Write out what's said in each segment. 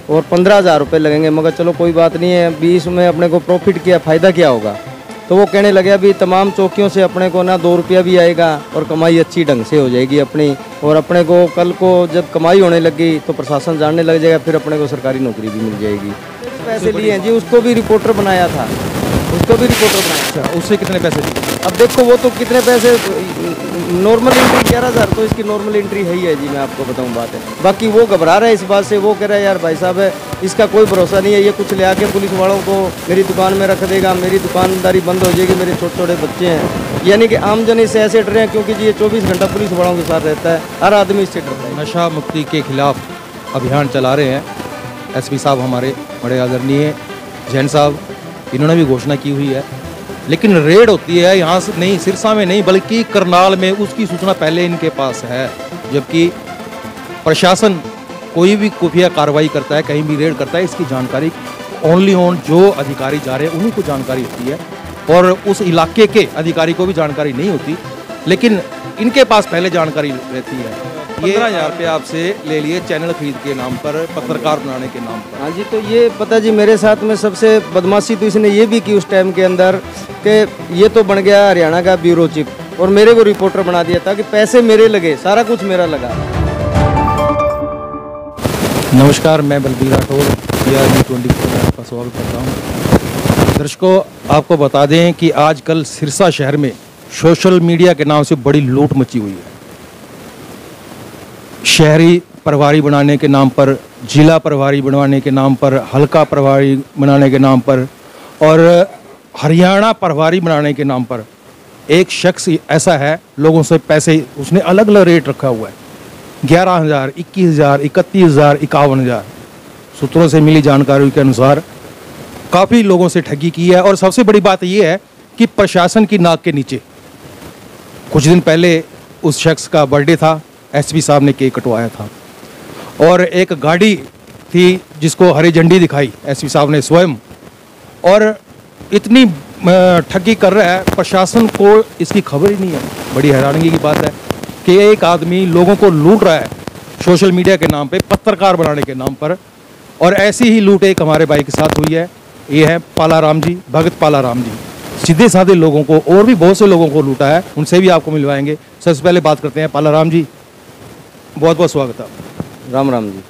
और 15,000 रुपये लगेंगे। मगर चलो कोई बात नहीं है, 20 में अपने को प्रॉफिट किया, फ़ायदा क्या होगा। तो वो कहने लगे अभी तमाम चौकियों से अपने को ना 2 रुपया भी आएगा और कमाई अच्छी ढंग से हो जाएगी अपनी, और अपने को कल को जब कमाई होने लगी तो प्रशासन जानने लग जाएगा, फिर अपने को सरकारी नौकरी भी मिल जाएगी। पैसे लिए हैं जी, उसको भी रिपोर्टर बनाया था, उसको भी रिपोर्टर बनाया। अच्छा, उससे कितने पैसे दिए? अब देखो वो तो कितने पैसे, नॉर्मल एंट्री 11,000 तो इसकी नॉर्मल एंट्री है ही है जी, मैं आपको बताऊं बात है। बाकी वो घबरा रहा है इस बात से, वो कह रहा है यार भाई साहब है, इसका कोई भरोसा नहीं है, ये कुछ ले आके पुलिस वालों को मेरी दुकान में रख देगा, मेरी दुकानदारी बंद हो जाएगी, मेरे छोटे छोटे बच्चे हैं। यानी कि आमजन इससे ऐसे डरे हैं क्योंकि जी ये 24 घंटा पुलिस वालों के साथ रहता है, हर आदमी इससे डरता है। नशा मुक्ति के खिलाफ अभियान चला रहे हैं एसपी साहब हमारे बड़े आदरणीय जैन साहब, इन्होंने भी घोषणा की हुई है। लेकिन रेड होती है यहाँ से नहीं, सिरसा में नहीं बल्कि करनाल में, उसकी सूचना पहले इनके पास है। जबकि प्रशासन कोई भी खुफिया कार्रवाई करता है, कहीं भी रेड करता है, इसकी जानकारी ओनली ऑन जो अधिकारी जा रहे हैं उन्हीं को जानकारी होती है, और उस इलाके के अधिकारी को भी जानकारी नहीं होती। लेकिन इनके पास पहले जानकारी रहती है। 15,000 रुपये आपसे ले लिए चैनल खरीद के नाम पर, पत्रकार बनाने के नाम पर। हाँ जी, तो ये पता जी मेरे साथ में सबसे बदमाशी तो इसने ये भी की उस टाइम के अंदर कि ये तो बन गया हरियाणा का ब्यूरो चीफ और मेरे को रिपोर्टर बना दिया था कि पैसे मेरे लगे, सारा कुछ मेरा लगा। नमस्कार, मैं बलबीर राठौर PR24 का स्वागत करता हूँ। दर्शकों, आपको बता दें कि आजकल सिरसा शहर में सोशल मीडिया के नाम से बड़ी लूट मची हुई है। शहरी प्रभारी बनाने के नाम पर, जिला प्रभारी बनवाने के नाम पर, हल्का प्रभारी बनाने के नाम पर और हरियाणा प्रभारी बनाने के नाम पर एक शख्स ऐसा है, लोगों से पैसे उसने अलग अलग रेट रखा हुआ है। 11,000, 21,000, 31,000, 51,000। सूत्रों से मिली जानकारी के अनुसार काफ़ी लोगों से ठगी की है। और सबसे बड़ी बात यह है कि प्रशासन की नाक के नीचे कुछ दिन पहले उस शख्स का बर्थडे था, एसपी साहब ने केक कटवाया था और एक गाड़ी थी जिसको हरी झंडी दिखाई एसपी साहब ने स्वयं, और इतनी ठगी कर रहा है, प्रशासन को इसकी खबर ही नहीं है। बड़ी हैरानी की बात है कि एक आदमी लोगों को लूट रहा है सोशल मीडिया के नाम पे, पत्रकार बनाने के नाम पर। और ऐसी ही लूट एक हमारे भाई के साथ हुई है, ये है पालाराम जी, भगत पालाराम जी। सीधे साधे लोगों को और भी बहुत से लोगों को लूटा है, उनसे भी आपको मिलवाएंगे। सबसे पहले बात करते हैं पालाराम जी, बहुत बहुत स्वागत है। राम राम जी।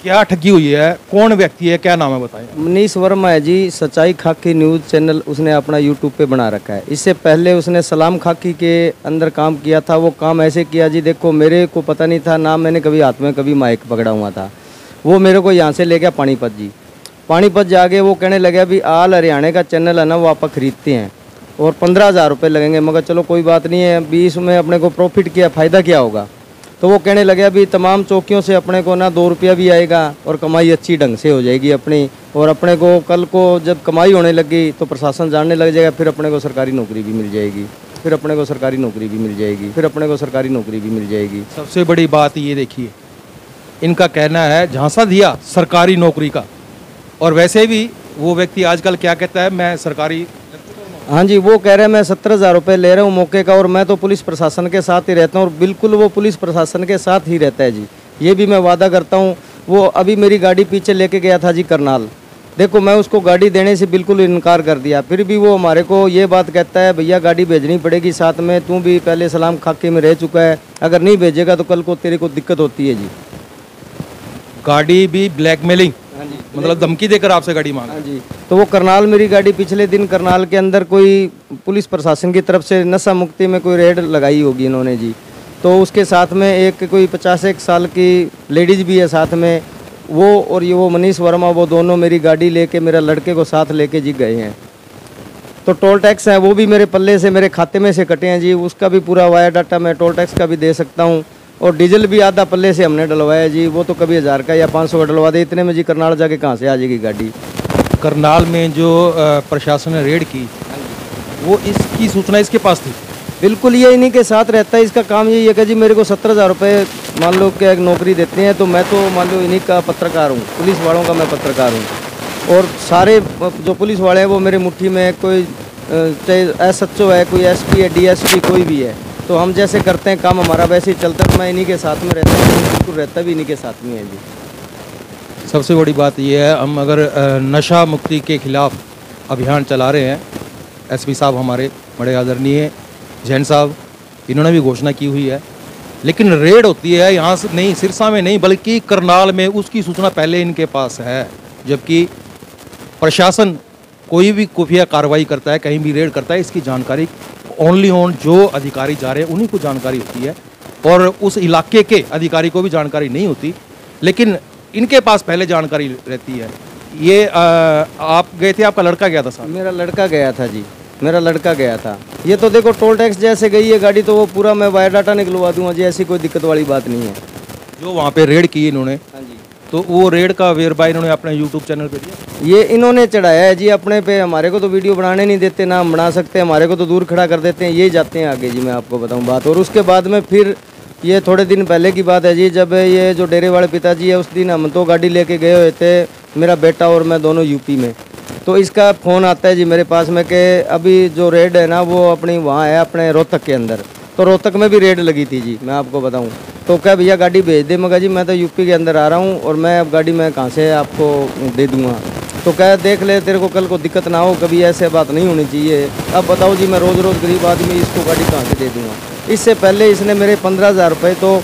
क्या ठगी हुई है, कौन व्यक्ति है, क्या नाम है बताएं। मनीष वर्मा है जी, सच्चाई खाकी न्यूज़ चैनल उसने अपना यूट्यूब पे बना रखा है। इससे पहले उसने सलाम खाकी के अंदर काम किया था। वो काम ऐसे किया जी, देखो मेरे को पता नहीं था ना, मैंने कभी हाथ में कभी माइक पकड़ा हुआ था। वो मेरे को यहाँ से ले गया पानीपत जी, पानीपत जाके वो कहने लगे अभी आल हरियाणा का चैनल है ना, वो आप खरीदते हैं और 15,000 रुपये लगेंगे। मगर चलो कोई बात नहीं है, 20 में अपने को प्रॉफिट किया, फ़ायदा क्या होगा। तो वो कहने लगे अभी तमाम चौकियों से अपने को ना 2 रुपया भी आएगा और कमाई अच्छी ढंग से हो जाएगी अपनी, और अपने को कल को जब कमाई होने लगी तो प्रशासन जानने लग जाएगा, फिर अपने को सरकारी नौकरी भी मिल जाएगी, फिर अपने को सरकारी नौकरी भी मिल जाएगी, फिर अपने को सरकारी नौकरी भी मिल जाएगी। सबसे बड़ी बात ये देखिए, इनका कहना है झांसा दिया सरकारी नौकरी का, और वैसे भी वो व्यक्ति आजकल क्या कहता है, मैं सरकारी, हाँ जी, वो कह रहे हैं मैं 17,000 रुपये ले रहा हूँ मौके का, और मैं तो पुलिस प्रशासन के साथ ही रहता हूँ। और बिल्कुल वो पुलिस प्रशासन के साथ ही रहता है जी, ये भी मैं वादा करता हूँ। वो अभी मेरी गाड़ी पीछे लेके गया था जी करनाल, देखो मैं उसको गाड़ी देने से बिल्कुल इनकार कर दिया, फिर भी वो हमारे को ये बात कहता है भैया गाड़ी भेजनी पड़ेगी साथ में, तू भी पहले सलाम खाके में रह चुका है, अगर नहीं भेजेगा तो कल को तेरे को दिक्कत होती है जी। गाड़ी भी ब्लैकमेलिंग, मतलब धमकी देकर आपसे गाड़ी मांगा। हाँ जी, तो वो करनाल मेरी गाड़ी पिछले दिन करनाल के अंदर कोई पुलिस प्रशासन की तरफ से नशा मुक्ति में कोई रेड लगाई होगी इन्होंने जी, तो उसके साथ में एक कोई 50 साल की लेडीज़ भी है साथ में, वो और ये वो मनीष वर्मा, वो दोनों मेरी गाड़ी लेके मेरा लड़के को साथ लेके जी गए हैं। तो टोल टैक्स है वो भी मेरे पल्ले से, मेरे खाते में से कटे हैं जी, उसका भी पूरा वाया डाटा मैं टोल टैक्स का भी दे सकता हूँ। और डीजल भी आधा पल्ले से हमने डलवाया जी, वो तो कभी 1000 का या 500 का डलवा दे, इतने में जी करनाल जाके कहाँ से आ जाएगी गाड़ी। करनाल में जो प्रशासन ने रेड की, वो इसकी सूचना इसके पास थी? बिल्कुल, ये इन्हीं के साथ रहता है, इसका काम यही है कि जी मेरे को 17,000 रुपये मान लो कि एक नौकरी देते हैं, तो मैं तो मान लो इन्हीं का पत्रकार हूँ, पुलिस वालों का मैं पत्रकार हूँ। और सारे जो पुलिस वाले हैं वो मेरे मुट्ठी में, कोई चाहे SHO है, कोई SP है, DSP कोई भी है, तो हम जैसे करते हैं काम हमारा वैसे ही चलता है। तो मैं इन्हीं के साथ में रहता हूँ, बिल्कुल रहता भी इन्हीं के साथ में है जी। सबसे बड़ी बात यह है, हम अगर नशा मुक्ति के खिलाफ अभियान चला रहे हैं, एसपी साहब हमारे बड़े आदरणीय जैन साहब, इन्होंने भी घोषणा की हुई है, लेकिन रेड होती है यहाँ से नहीं, सिरसा में नहीं बल्कि करनाल में, उसकी सूचना पहले इनके पास है। जबकि प्रशासन कोई भी खुफिया कार्रवाई करता है, कहीं भी रेड करता है, इसकी जानकारी ओनली ऑन जो अधिकारी जा रहे हैं उन्हीं को जानकारी होती है, और उस इलाके के अधिकारी को भी जानकारी नहीं होती, लेकिन इनके पास पहले जानकारी रहती है। ये आप गए थे, आपका लड़का गया था साहब? मेरा लड़का गया था जी, मेरा लड़का गया था। ये तो देखो टोल टैक्स जैसे गई है गाड़ी, तो वो पूरा मैं बायोडाटा निकलवा दूंगा जी, ऐसी कोई दिक्कत वाली बात नहीं है। जो वहाँ पे रेड की इन्होंने, हाँ जी, तो वो रेड का वेरबा इन्होंने अपने यूट्यूब चैनल पे दिया? ये इन्होंने चढ़ाया है जी अपने पे। हमारे को तो वीडियो बनाने नहीं देते, ना हम बना सकते, हमारे को तो दूर खड़ा कर देते हैं, ये जाते हैं आगे जी। मैं आपको बताऊं बात, और उसके बाद में फिर ये थोड़े दिन पहले की बात है जी, जब ये जो डेरे वाले पिताजी है, उस दिन हम तो गाड़ी लेके गए हुए थे, मेरा बेटा और मैं दोनों यूपी में। तो इसका फ़ोन आता है जी मेरे पास में कि अभी जो रेड है ना वो अपनी वहाँ है अपने रोहतक के अंदर। तो रोहतक में भी रेड लगी थी जी, मैं आपको बताऊं। तो क्या भैया गाड़ी भेज दे, मगर जी मैं तो यूपी के अंदर आ रहा हूं और मैं अब गाड़ी मैं कहां से आपको दे दूंगा। तो क्या देख ले, तेरे को कल को दिक्कत ना हो, कभी ऐसे बात नहीं होनी चाहिए। अब बताओ जी, मैं रोज़ रोज़ गरीब आदमी इसको गाड़ी कहाँ से दे दूँगा। इससे पहले इसने मेरे 15,000 रुपये तो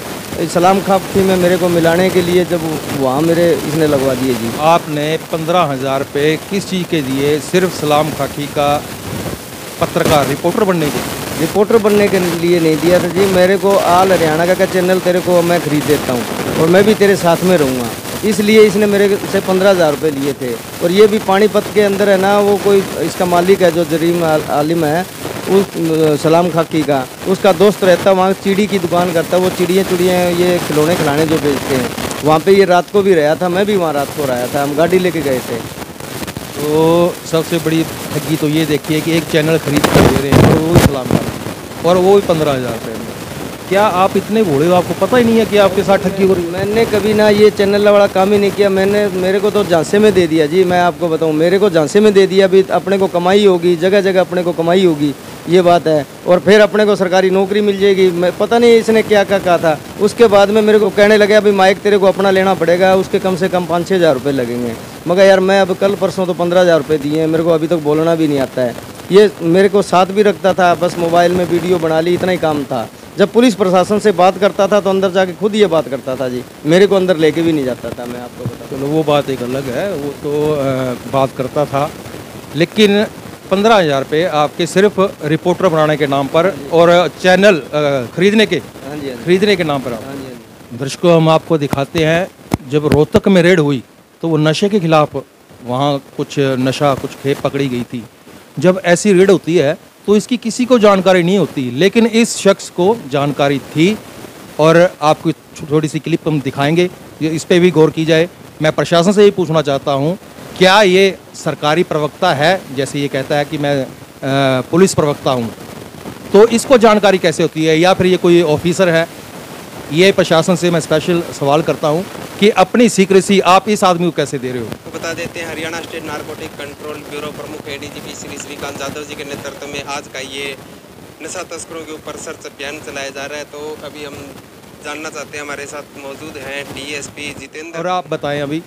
सलाम खाकी में मेरे को मिलाने के लिए जब वहाँ मेरे इसने लगवा दिए जी। आपने 15,000 रुपये किस चीज़ के दिए? सिर्फ सलाम खाकी का पत्रकार रिपोर्टर बनने के? रिपोर्टर बनने के लिए नहीं दिया था जी, मेरे को आल हरियाणा का चैनल तेरे को मैं खरीद देता हूँ और मैं भी तेरे साथ में रहूँगा, इसलिए इसने मेरे से 15,000 रुपये लिए थे। और ये भी पानीपत के अंदर है ना, वो कोई इसका मालिक है जो जरीम आलिम है, उस सलाम खाकी का उसका दोस्त रहता है, वहाँ चिड़ी की दुकान करता है, वो चिड़ियाँ ये खिलौने खिलाने जो बेचते हैं, वहाँ पे ये रात को भी रहा था, मैं भी वहाँ रात को रहा था, हम गाड़ी लेके गए थे। तो सबसे बड़ी ठगी तो ये देखिए कि एक चैनल खरीद कर दे रहे हैं तो वो सलाम खाकी, और वो भी 15,000 रुपये में। क्या आप इतने भोले हो, आपको पता ही नहीं है कि आपके साथ ठगी हो रही है? मैंने कभी ना ये चैनल वाला काम ही नहीं किया। मेरे को तो झांसे में दे दिया जी, मैं आपको बताऊं, मेरे को झांसे में दे दिया। अभी अपने को कमाई होगी, जगह जगह अपने को कमाई होगी, ये बात है, और फिर अपने को सरकारी नौकरी मिल जाएगी। मैं पता नहीं इसने क्या क्या कहा था। उसके बाद में मेरे को कहने लगे अभी माइक तेरे को अपना लेना पड़ेगा, उसके कम से कम 5-6 हज़ार रुपये लगेंगे। मगर यार मैं अब कल परसों तो 15,000 रुपये दिए हैं, मेरे को अभी तक बोलना भी नहीं आता है। ये मेरे को साथ भी रखता था, बस मोबाइल में वीडियो बना ली, इतना ही काम था। जब पुलिस प्रशासन से बात करता था तो अंदर जाके खुद ये बात करता था जी, मेरे को अंदर लेके भी नहीं जाता था, मैं आपको बता। चलो वो बात एक अलग है, वो तो बात करता था, लेकिन 15,000 रुपये आपके सिर्फ रिपोर्टर बनाने के नाम पर और चैनल खरीदने के नाम पर। दर्शकों, हम आपको दिखाते हैं, जब रोहतक में रेड हुई तो वो नशे के खिलाफ वहाँ कुछ नशा कुछ खेप पकड़ी गई थी। जब ऐसी रेड होती है तो इसकी किसी को जानकारी नहीं होती, लेकिन इस शख्स को जानकारी थी, और आपको थोड़ी सी क्लिप हम दिखाएंगे, इस पर भी गौर की जाए। मैं प्रशासन से ही पूछना चाहता हूँ, क्या ये सरकारी प्रवक्ता है? जैसे ये कहता है कि मैं पुलिस प्रवक्ता हूँ, तो इसको जानकारी कैसे होती है, या फिर ये कोई ऑफिसर है? ये प्रशासन से मैं स्पेशल सवाल करता हूँ कि अपनी सीक्रेसी आप इस आदमी को कैसे दे रहे हो? तो बता देते हैं, Haryana state narcotic control bureau प्रमुख एडीजीपी श्री श्रीकांत यादव जी के नेतृत्व में आज का ये नशा तस्करों के ऊपर सर्च अभियान चलाया जा रहा है। तो अभी हम जानना चाहते हैं, हमारे साथ मौजूद हैं डीएसपी जितेंद्र। और आप बताएं, अभी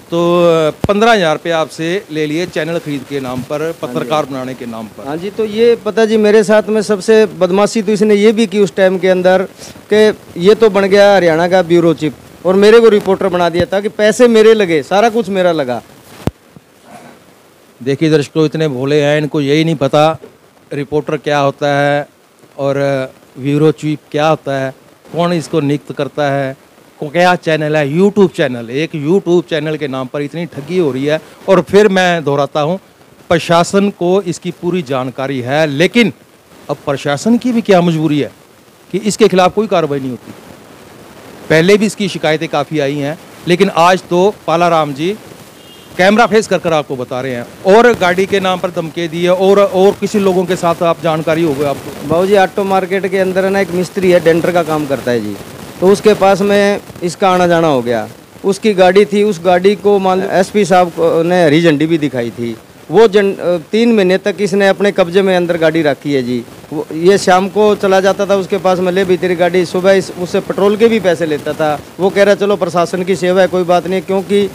तो 15,000 रुपये आपसे ले लिए चैनल खरीद के नाम पर, पत्रकार बनाने के नाम पर। हाँ जी, तो ये पता जी मेरे साथ में सबसे बदमाशी तो इसने ये भी की उस टाइम के अंदर कि ये तो बन गया हरियाणा का ब्यूरो चीफ और मेरे को रिपोर्टर बना दिया ताकि पैसे मेरे लगे, सारा कुछ मेरा लगा। देखिए दर्शकों, इतने भोले हैं, इनको यही नहीं पता रिपोर्टर क्या होता है और ब्यूरो चीफ क्या होता है, कौन इसको नियुक्त करता है, क्या चैनल है, यूट्यूब चैनल। एक यूट्यूब चैनल के नाम पर इतनी ठगी हो रही है। और फिर मैं दोहराता हूँ, प्रशासन को इसकी पूरी जानकारी है, लेकिन अब प्रशासन की भी क्या मजबूरी है कि इसके खिलाफ कोई कार्रवाई नहीं होती। पहले भी इसकी शिकायतें काफ़ी आई हैं, लेकिन आज तो पालाराम जी कैमरा फेस कर आपको बता रहे हैं, और गाड़ी के नाम पर धमकी दी है, और किसी लोगों के साथ आप जानकारी हो गई आपको? बाबू जी, ऑटो मार्केट के अंदर है ना, एक मिस्त्री है, डेंटर का काम करता है जी, तो उसके पास में इसका आना जाना हो गया। उसकी गाड़ी थी, उस गाड़ी को एसपी साहब ने हरी झंडी भी दिखाई थी। वो 3 महीने तक इसने अपने कब्जे में अंदर गाड़ी रखी है जी। ये शाम को चला जाता था उसके पास में, ले भी तेरी गाड़ी, सुबह उससे पेट्रोल के भी पैसे लेता था। वो कह रहा चलो प्रशासन की सेवा है, कोई बात नहीं, क्योंकि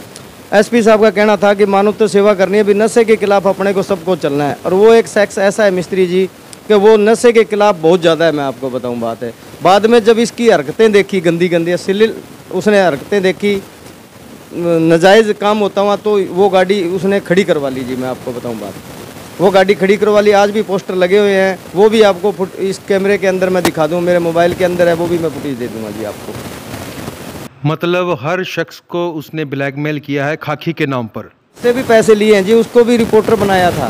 एसपी साहब का कहना था कि मानवता सेवा करनी है, भी नशे के खिलाफ अपने को सबको चलना है। और वो एक शख्स ऐसा है मिस्त्री जी कि वो नशे के खिलाफ बहुत ज़्यादा है। मैं आपको बताऊं बात है, बाद में जब इसकी हरकतें देखी, गंदी गंदी अश्लील उसने हरकतें देखी, नाजायज़ काम होता हुआ, तो वो गाड़ी उसने खड़ी करवा ली जी। मैं आपको बताऊं बात, वो गाड़ी खड़ी करवा ली। आज भी पोस्टर लगे हुए हैं, वो भी आपको इस कैमरे के अंदर मैं दिखा दूं, मेरे मोबाइल के अंदर है, वो भी मैं फुटेज दे दूंगा जी आपको। मतलब हर शख्स को उसने ब्लैकमेल किया है खाकी के नाम पर। उससे भी पैसे लिए हैं जी, उसको भी रिपोर्टर बनाया था,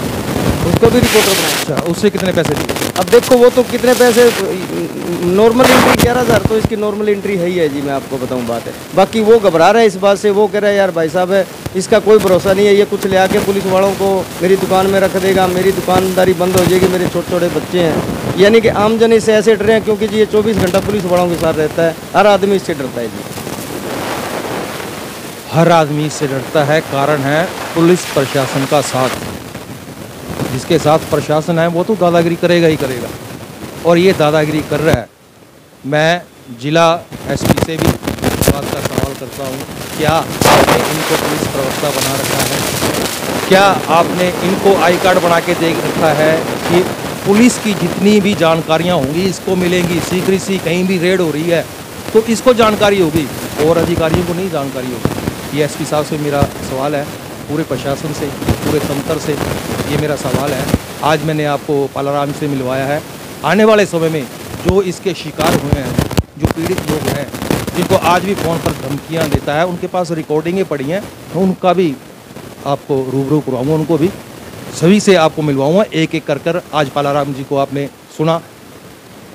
उसको भी रिपोर्टर बनाया। अच्छा, उससे कितने पैसे लिए? अब देखो वो तो कितने पैसे, नॉर्मल एंट्री 11,000 तो इसकी नॉर्मल एंट्री है ही है जी। मैं आपको बताऊं बात है, बाकी वो घबरा रहा है इस बात से, वो कह रहा है यार भाई साहब है, इसका कोई भरोसा नहीं है, ये कुछ ले आके पुलिस वालों को मेरी दुकान में रख देगा, मेरी दुकानदारी बंद हो जाएगी, मेरे छोटे छोटे बच्चे हैं। यानी कि आम जन इससे ऐसे डरे हैं, क्योंकि जी ये 24 घंटा पुलिस वालों के साथ रहता है, हर आदमी इससे डरता है जी। हर आदमी इससे डरता है, कारण है पुलिस प्रशासन का साथ। जिसके साथ प्रशासन है वो तो दादागिरी करेगा ही करेगा, और ये दादागिरी कर रहा है। मैं जिला एसपी से भी इस बात का सवाल करता हूँ, क्या आपने इनको पुलिस प्रवक्ता बना रखा है? क्या आपने इनको आई कार्ड बना के दे रखा है कि पुलिस की जितनी भी जानकारियाँ होंगी इसको मिलेंगी, सीक्रेसी, कहीं भी रेड हो रही है तो इसको जानकारी होगी और अधिकारियों को नहीं जानकारी होगी? ये एसपी साहब से मेरा सवाल है, पूरे प्रशासन से, पूरे तंत्र से ये मेरा सवाल है। आज मैंने आपको पालाराम से मिलवाया है। आने वाले समय में जो इसके शिकार हुए हैं, जो पीड़ित लोग हैं, जिनको आज भी फ़ोन पर धमकियां देता है, उनके पास रिकॉर्डिंगें पड़ी हैं, तो उनका भी आपको रूबरू करवाऊँगा, उनको भी सभी से आपको मिलवाऊँगा एक एक कर। आज पालाराम जी को आपने सुना,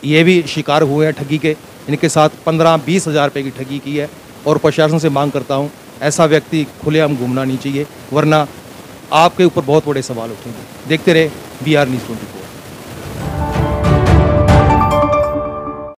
ये भी शिकार हुए हैं ठगी के, इनके साथ 15-20 हज़ार रुपये की ठगी की है। और प्रशासन से मांग करता हूँ, ऐसा व्यक्ति खुलेआम घूमना नहीं चाहिए, वरना आपके ऊपर बहुत बड़े सवाल उठेंगे। देखते रहे BR News 24।